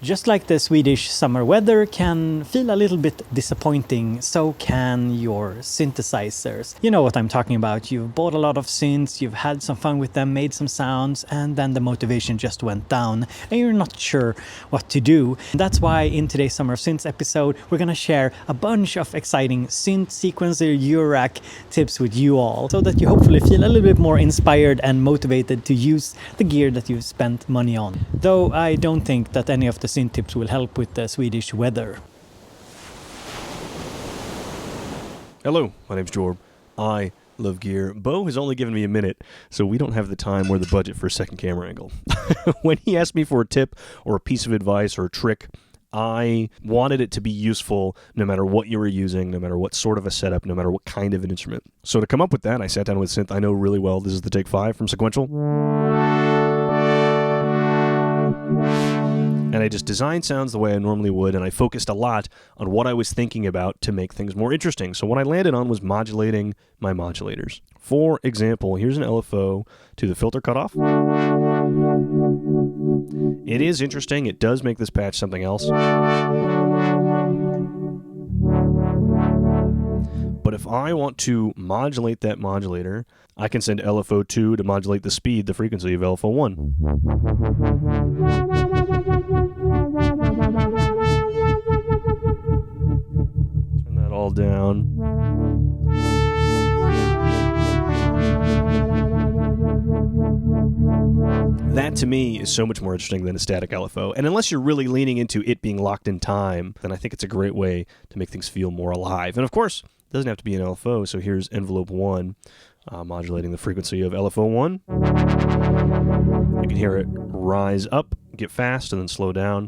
Just like the Swedish summer weather can feel a little bit disappointing, so can your synthesizers. You know what I'm talking about. You've bought a lot of synths, you've had some fun with them, made some sounds, and then the motivation just went down, and you're not sure what to do. That's why in today's Summer of Synths episode, we're gonna share a bunch of exciting synth sequencer eurorack tips with you all, so that you hopefully feel a little bit more inspired and motivated to use the gear that you've spent money on. Though I don't think that any of the synth tips will help with the Swedish weather. Hello, my name's Jorb. I love gear. Bo has only given me a minute, so we don't have the time or the budget for a second camera angle. When he asked me for a tip or a piece of advice or a trick, I wanted it to be useful no matter what you were using, no matter what sort of a setup, no matter what kind of an instrument. So to come up with that, I sat down with synth I know really well. This is the Take 5 from Sequential. And I just designed sounds the way I normally would, and I focused a lot on what I was thinking about to make things more interesting. So what I landed on was modulating my modulators. For example, here's an LFO to the filter cutoff. It is interesting. It does make this patch something else. But if I want to modulate that modulator, I can send LFO2 to modulate the speed, the frequency of LFO1. Turn that all down. That to me is so much more interesting than a static LFO. And unless you're really leaning into it being locked in time, then I think it's a great way to make things feel more alive. And of course, it doesn't have to be an LFO. So here's envelope 1, modulating the frequency of LFO1. You can hear it rise up, get fast, and then slow down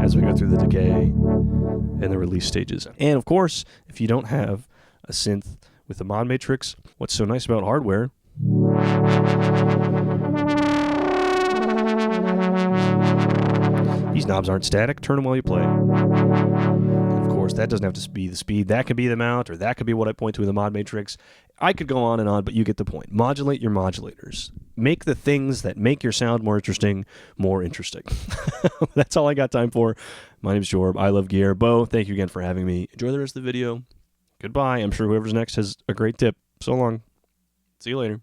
as we go through the decay and the release stages. And of course, if you don't have a synth with the mod matrix, what's so nice about hardware these knobs aren't static. Turn them while you play. And of course, that doesn't have to be the speed. That could be the amount, or that could be what I point to in the mod matrix. I could go on and on, but you get the point. Modulate your modulators. Make the things that make your sound more interesting, more interesting. That's all I got time for. My name's Jorb. I love gear. Bo, thank you again for having me. Enjoy the rest of the video. Goodbye. I'm sure whoever's next has a great tip. So long. See you later.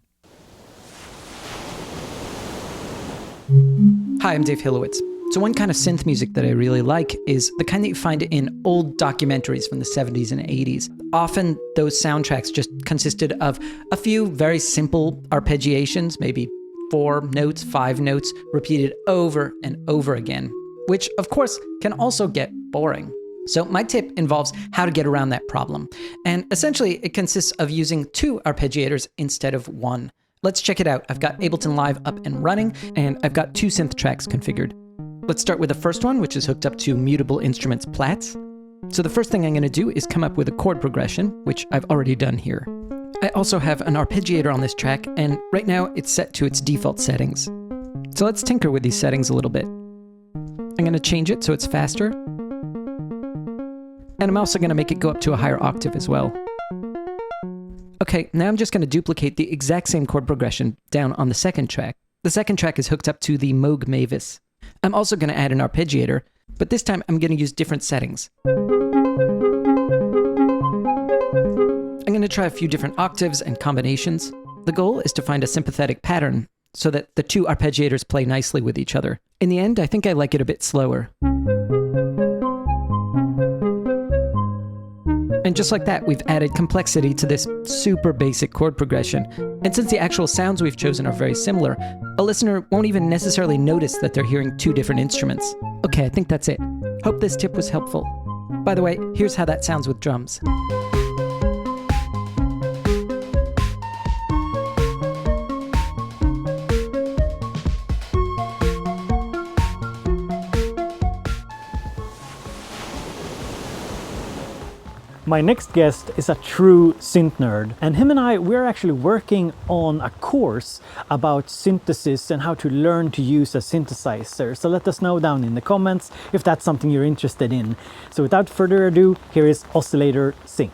Hi, I'm Dave Hilowitz. So one kind of synth music that I really like is the kind that you find in old documentaries from the 70s and 80s. Often those soundtracks just consisted of a few very simple arpeggiations, maybe 4 notes, 5 notes, repeated over and over again, which of course can also get boring. So my tip involves how to get around that problem. And essentially it consists of using 2 arpeggiators instead of 1. Let's check it out. I've got Ableton Live up and running, and I've got 2 synth tracks configured. Let's start with the first one, which is hooked up to Mutable Instruments Plats. So the first thing I'm going to do is come up with a chord progression, which I've already done here. I also have an arpeggiator on this track, and right now it's set to its default settings. So let's tinker with these settings a little bit. I'm going to change it so it's faster. And I'm also going to make it go up to a higher octave as well. Okay, now I'm just going to duplicate the exact same chord progression down on the second track. The second track is hooked up to the Moog Mavis. I'm also going to add an arpeggiator, but this time I'm going to use different settings. I'm going to try a few different octaves and combinations. The goal is to find a sympathetic pattern so that the 2 arpeggiators play nicely with each other. In the end, I think I like it a bit slower. And just like that, we've added complexity to this super basic chord progression. And since the actual sounds we've chosen are very similar, a listener won't even necessarily notice that they're hearing 2 different instruments. Okay, I think that's it. Hope this tip was helpful. By the way, here's how that sounds with drums. My next guest is a true synth nerd, and him and we're actually working on a course about synthesis and how to learn to use a synthesizer. So let us know down in the comments if that's something you're interested in. So without further ado, here is Oscillator Sync.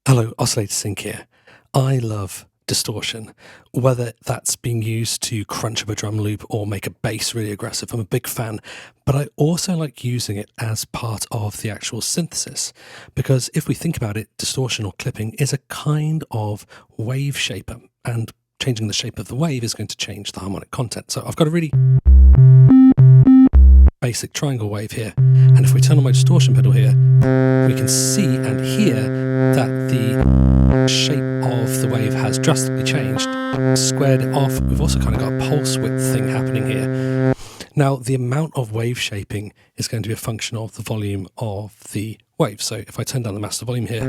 Hello, Oscillator Sync here. I love distortion, whether that's being used to crunch up a drum loop or make a bass really aggressive. I'm a big fan, but I also like using it as part of the actual synthesis, because if we think about it, distortion or clipping is a kind of wave shaper, and changing the shape of the wave is going to change the harmonic content. So I've got a really basic triangle wave here, and if we turn on my distortion pedal here, we can see and hear that the shape of the wave has drastically changed, squared it off. We've also kind of got a pulse width thing happening here. Now, the amount of wave shaping is going to be a function of the volume of the wave. So if I turn down the master volume here,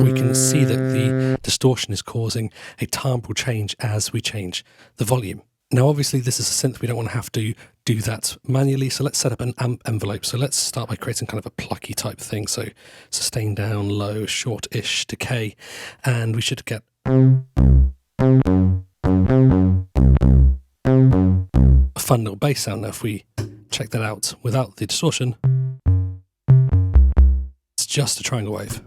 we can see that the distortion is causing a timbre change as we change the volume. Now, obviously, this is a synth. We don't want to have to do that manually. So let's set up an amp envelope. So let's start by creating kind of a plucky type thing. So sustain down, low, short-ish decay. And we should get a fun little bass sound. Now, if we check that out without the distortion, it's just a triangle wave.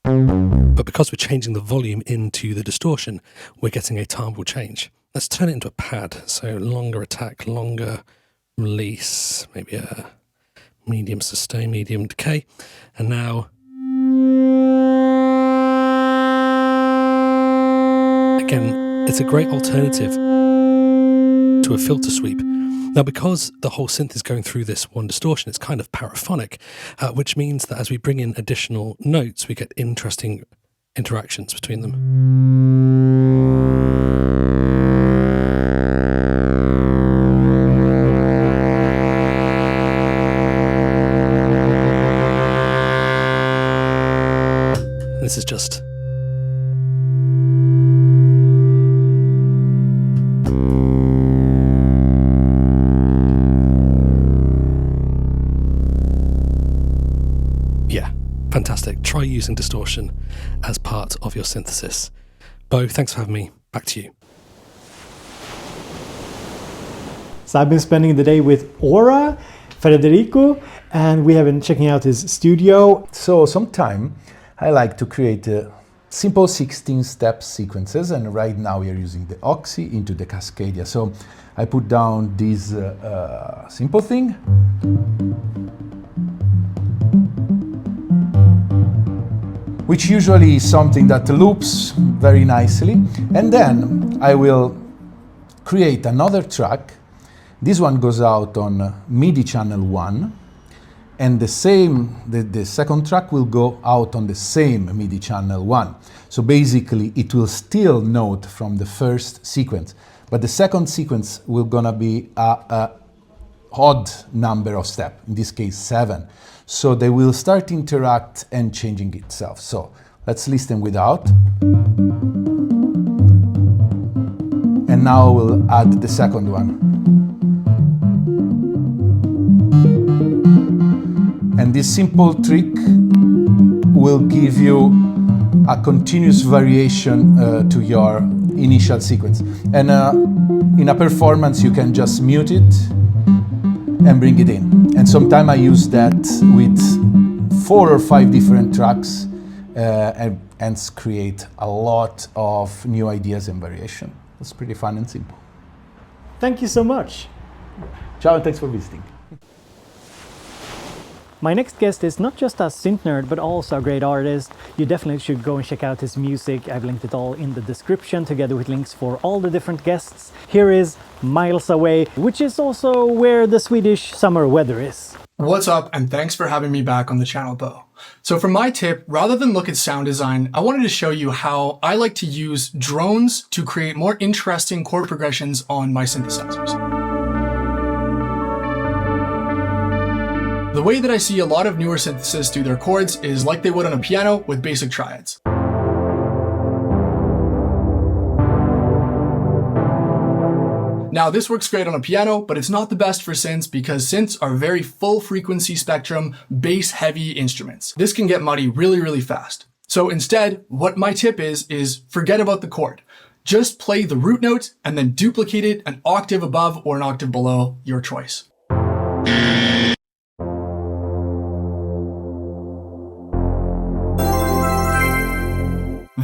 But because we're changing the volume into the distortion, we're getting a timbre change. Let's turn it into a pad. So longer attack, longer release, maybe a medium sustain, medium decay. And now, again, it's a great alternative to a filter sweep. Now, because the whole synth is going through this one distortion, it's kind of paraphonic, which means that as we bring in additional notes, we get interesting interactions between them. This is just fantastic. Try using distortion as part of your synthesis. Bo, thanks for having me. Back to you. So I've been spending the day with Ora, Federico, and we have been checking out his studio. So sometimes I like to create simple 16-step sequences, and right now we are using the OXI into the Cascadia. So I put down this simple thing. Which usually is something that loops very nicely. And then I will create another track. This one goes out on MIDI channel 1. And the second track will go out on the same MIDI channel 1. So basically it will still note from the first sequence. But the second sequence will gonna be a odd number of steps, in this case 7. So they will start interact and changing itself. So let's listen without. And now we'll add the second one. And this simple trick will give you a continuous variation to your initial sequence. And in a performance, you can just mute it and bring it in. And sometimes I use that with 4 or 5 different tracks and create a lot of new ideas and variation. It's pretty fun and simple. Thank you so much. Ciao, and thanks for visiting. My next guest is not just a synth nerd, but also a great artist. You definitely should go and check out his music. I've linked it all in the description, together with links for all the different guests. Here is Miles Away, which is also where the Swedish summer weather is. What's up, and thanks for having me back on the channel, Bo. So for my tip, rather than look at sound design, I wanted to show you how I like to use drones to create more interesting chord progressions on my synthesizers. The way that I see a lot of newer synthesis do their chords is like they would on a piano with basic triads. Now this works great on a piano, but it's not the best for synths because synths are very full frequency spectrum, bass heavy instruments. This can get muddy really, really fast. So instead, what my tip is forget about the chord. Just play the root note and then duplicate it an octave above or an octave below, your choice.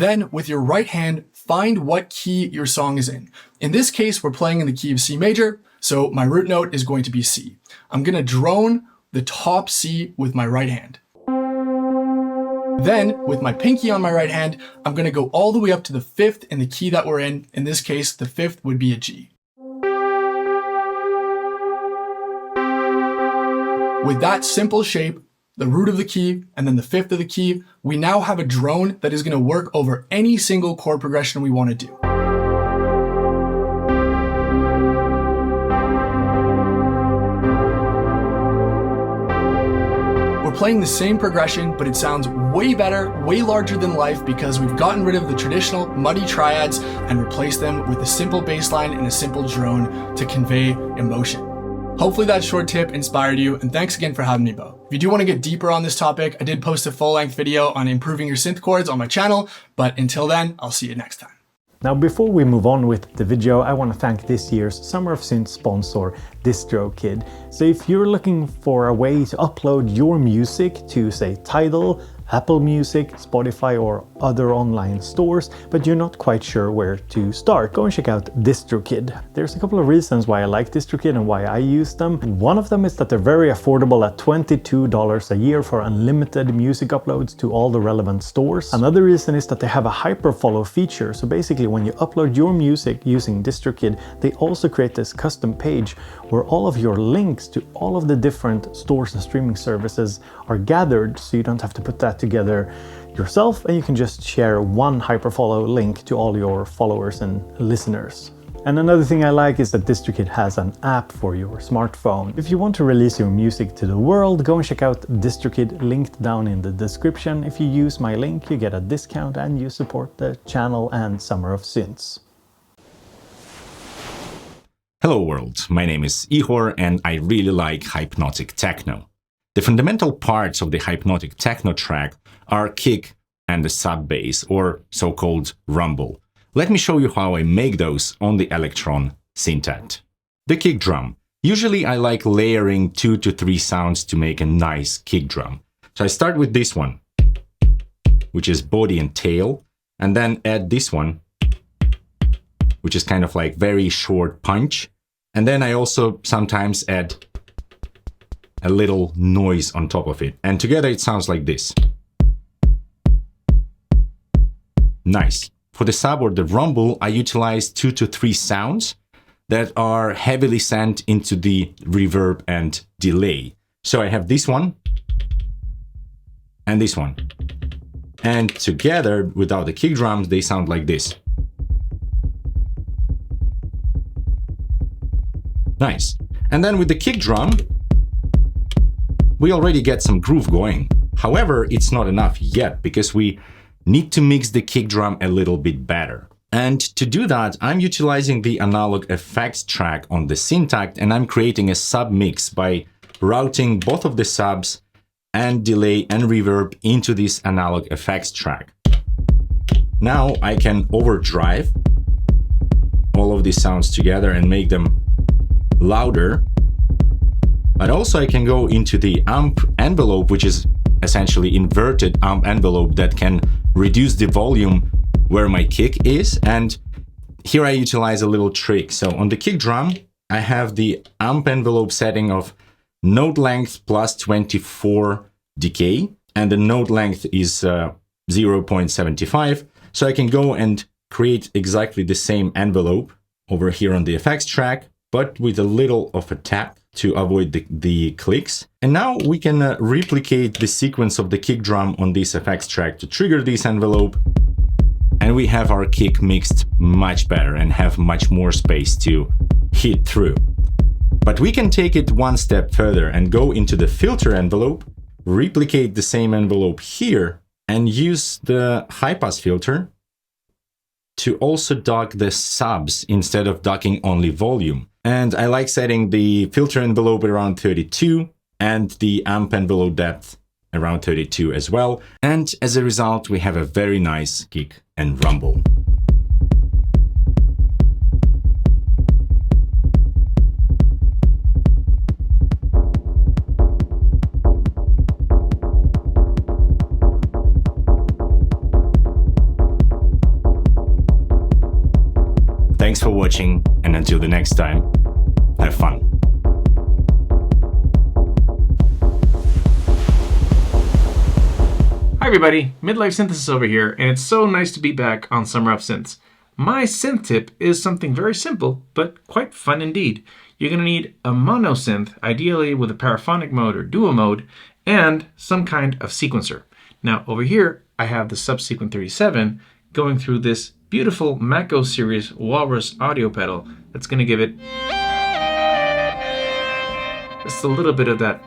Then, with your right hand, find what key your song is in. In this case, we're playing in the key of C major, so my root note is going to be C. I'm going to drone the top C with my right hand. Then, with my pinky on my right hand, I'm going to go all the way up to the fifth in the key that we're in. In this case, the fifth would be a G. With that simple shape, the root of the key, and then the fifth of the key, we now have a drone that is going to work over any single chord progression we want to do. We're playing the same progression, but it sounds way better, way larger than life because we've gotten rid of the traditional muddy triads and replaced them with a simple bass line and a simple drone to convey emotion. Hopefully that short tip inspired you, and thanks again for having me, Bo. If you do want to get deeper on this topic, I did post a full-length video on improving your synth chords on my channel, but until then, I'll see you next time. Now, before we move on with the video, I want to thank this year's Summer of Synth sponsor, DistroKid. So if you're looking for a way to upload your music to, say, Tidal, Apple Music, Spotify, or other online stores, but you're not quite sure where to start, go and check out DistroKid. There's a couple of reasons why I like DistroKid and why I use them. One of them is that they're very affordable at $22 a year for unlimited music uploads to all the relevant stores. Another reason is that they have a hyperfollow feature. So basically, when you upload your music using DistroKid, they also create this custom page where all of your links to all of the different stores and streaming services are gathered, so you don't have to put that together yourself, and you can just share one hyperfollow link to all your followers and listeners. And another thing I like is that DistroKid has an app for your smartphone. If you want to release your music to the world, go and check out DistroKid, linked down in the description. If you use my link, you get a discount and you support the channel and Summer of Synths. Hello world, my name is Ihor and I really like hypnotic techno. The fundamental parts of the hypnotic techno track are kick and the sub bass, or so-called rumble. Let me show you how I make those on the Elektron Syntakt. The kick drum. Usually I like layering 2 to 3 sounds to make a nice kick drum. So I start with this one, which is body and tail, and then add this one, which is kind of like very short punch. And then I also sometimes add a little noise on top of it. And together it sounds like this. Nice. For the sub or the rumble, I utilize 2 to 3 sounds that are heavily sent into the reverb and delay. So I have this one and this one. And together, without the kick drums, they sound like this. Nice. And then with the kick drum, we already get some groove going. However, it's not enough yet because we need to mix the kick drum a little bit better. And to do that, I'm utilizing the analog effects track on the Syntakt, and I'm creating a sub mix by routing both of the subs and delay and reverb into this analog effects track. Now I can overdrive all of these sounds together and make them louder. But also I can go into the amp envelope, which is essentially inverted amp envelope that can reduce the volume where my kick is. And here I utilize a little trick. So on the kick drum, I have the amp envelope setting of note length plus 24 decay, and the note length is 0.75. So I can go and create exactly the same envelope over here on the effects track, but with a little of a tap to avoid the clicks. And now we can replicate the sequence of the kick drum on this effects track to trigger this envelope. And we have our kick mixed much better and have much more space to hit through. But we can take it one step further and go into the filter envelope, replicate the same envelope here, and use the high-pass filter to also dock the subs instead of docking only volume. And I like setting the filter envelope around 32 and the amp envelope depth around 32 as well. And as a result, we have a very nice kick and rumble. Thanks for watching, and until the next time, have fun. Hi everybody, Midlife Synthesis over here, and it's so nice to be back on Summer of Synths. My synth tip is something very simple, but quite fun indeed. You're going to need a mono synth, ideally with a paraphonic mode or duo mode, and some kind of sequencer. Now over here, I have the Subsequent 37 going through this beautiful Mako series Walrus audio pedal that's going to give it just a little bit of that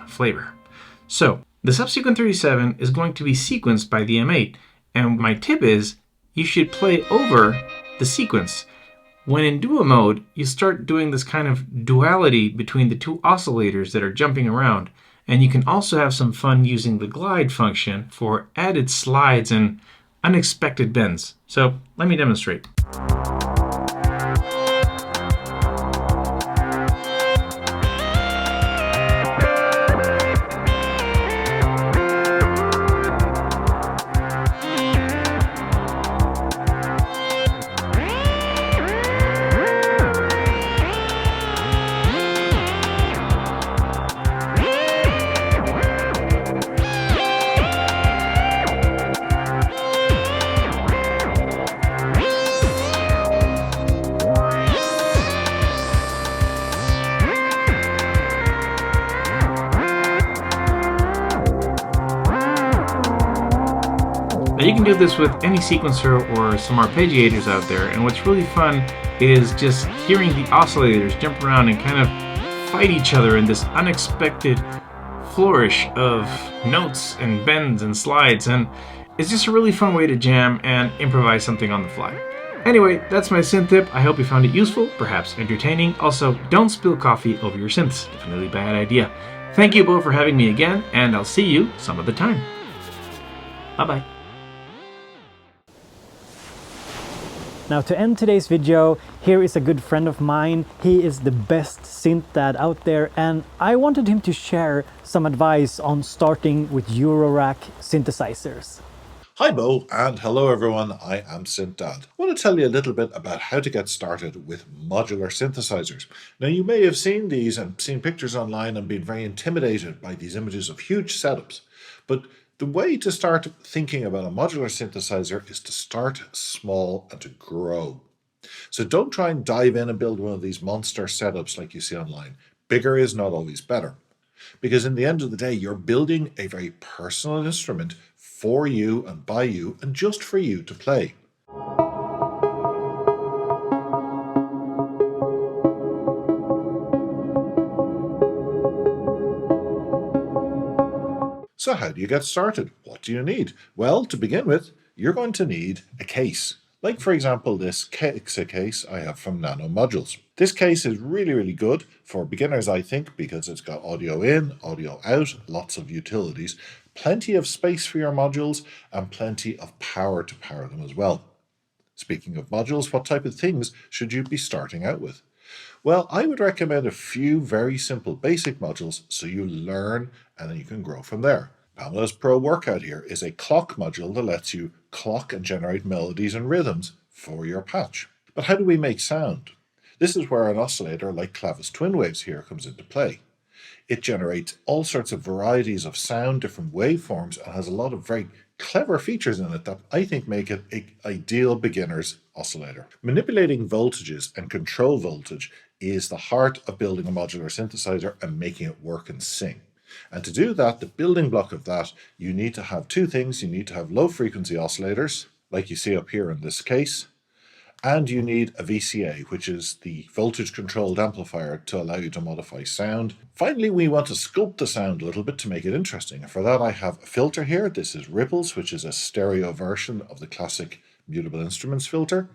flavor. So, the Subsequent 37 is going to be sequenced by the M8, and my tip is you should play over the sequence. When in duo mode, you start doing this kind of duality between the two oscillators that are jumping around, and you can also have some fun using the glide function for added slides and unexpected bends. So let me demonstrate. Now you can do this with any sequencer or some arpeggiators out there, and what's really fun is just hearing the oscillators jump around and kind of fight each other in this unexpected flourish of notes and bends and slides, and it's just a really fun way to jam and improvise something on the fly. Anyway, that's my synth tip. I hope you found it useful, perhaps entertaining. Also, don't spill coffee over your synths. Definitely a bad idea. Thank you both for having me again, and I'll see you some other time. Bye-bye. Now to end today's video, here is a good friend of mine. He is the best synth dad out there, and I wanted him to share some advice on starting with eurorack synthesizers. Hi Bo, and hello everyone, I am Synth Dad. I want to tell you a little bit about how to get started with modular synthesizers. Now you may have seen these and seen pictures online and been very intimidated by these images of huge setups, but the way to start thinking about a modular synthesizer is to start small and to grow. So don't try and dive in and build one of these monster setups like you see online. Bigger is not always better. Because in the end of the day, you're building a very personal instrument for you and by you and just for you to play. So how do you get started? What do you need? Well, to begin with, you're going to need a case. Like for example, this Kexa case I have from Nano Modules. This case is really good for beginners, I think, because it's got audio in, audio out, lots of utilities, plenty of space for your modules, and plenty of power to power them as well. Speaking of modules, what type of things should you be starting out with? Well, I would recommend a few very simple basic modules so you learn and then you can grow from there. Pamela's Pro Workout here is a clock module that lets you clock and generate melodies and rhythms for your patch. But how do we make sound? This is where an oscillator like Clavis Twin Waves here comes into play. It generates all sorts of varieties of sound, different waveforms, and has a lot of very clever features in it that I think make it an ideal beginner's oscillator. Manipulating voltages and control voltage is the heart of building a modular synthesizer and making it work and sing. And to do that, the building block of that, you need to have two things. You need to have low frequency oscillators, like you see up here in this case, and you need a VCA, which is the voltage controlled amplifier to allow you to modify sound. Finally, we want to sculpt the sound a little bit to make it interesting. And for that, I have a filter here. This is Ripples, which is a stereo version of the classic Mutable Instruments filter.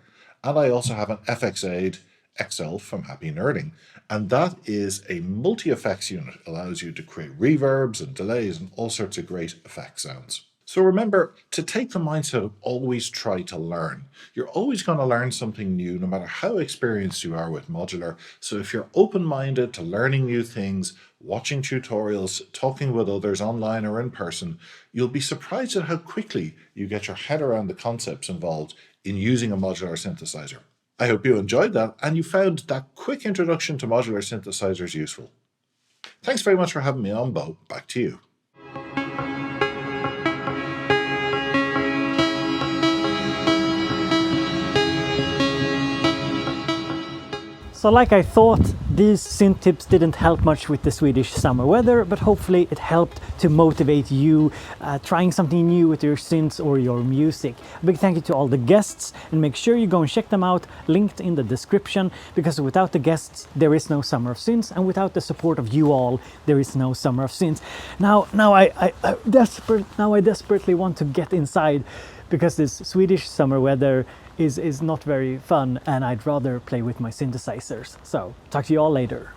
And I also have an FX Aid XL from Happy Nerding. And that is a multi-effects unit. It allows you to create reverbs and delays and all sorts of great effect sounds. So remember to take the mindset of always try to learn. You're always going to learn something new, no matter how experienced you are with modular. So if you're open-minded to learning new things, watching tutorials, talking with others online or in person, you'll be surprised at how quickly you get your head around the concepts involved in using a modular synthesizer. I hope you enjoyed that and you found that quick introduction to modular synthesizers useful. Thanks very much for having me on, Bo. Back to you. So like I thought, these synth tips didn't help much with the Swedish summer weather, but hopefully it helped to motivate you trying something new with your synths or your music. A big thank you to all the guests, and make sure you go and check them out, linked in the description, because without the guests there is no Summer of Synths, and without the support of you all there is no Summer of Synths. Now I desperately want to get inside, because this Swedish summer weather is not very fun, and I'd rather play with my synthesizers. So talk to you all later.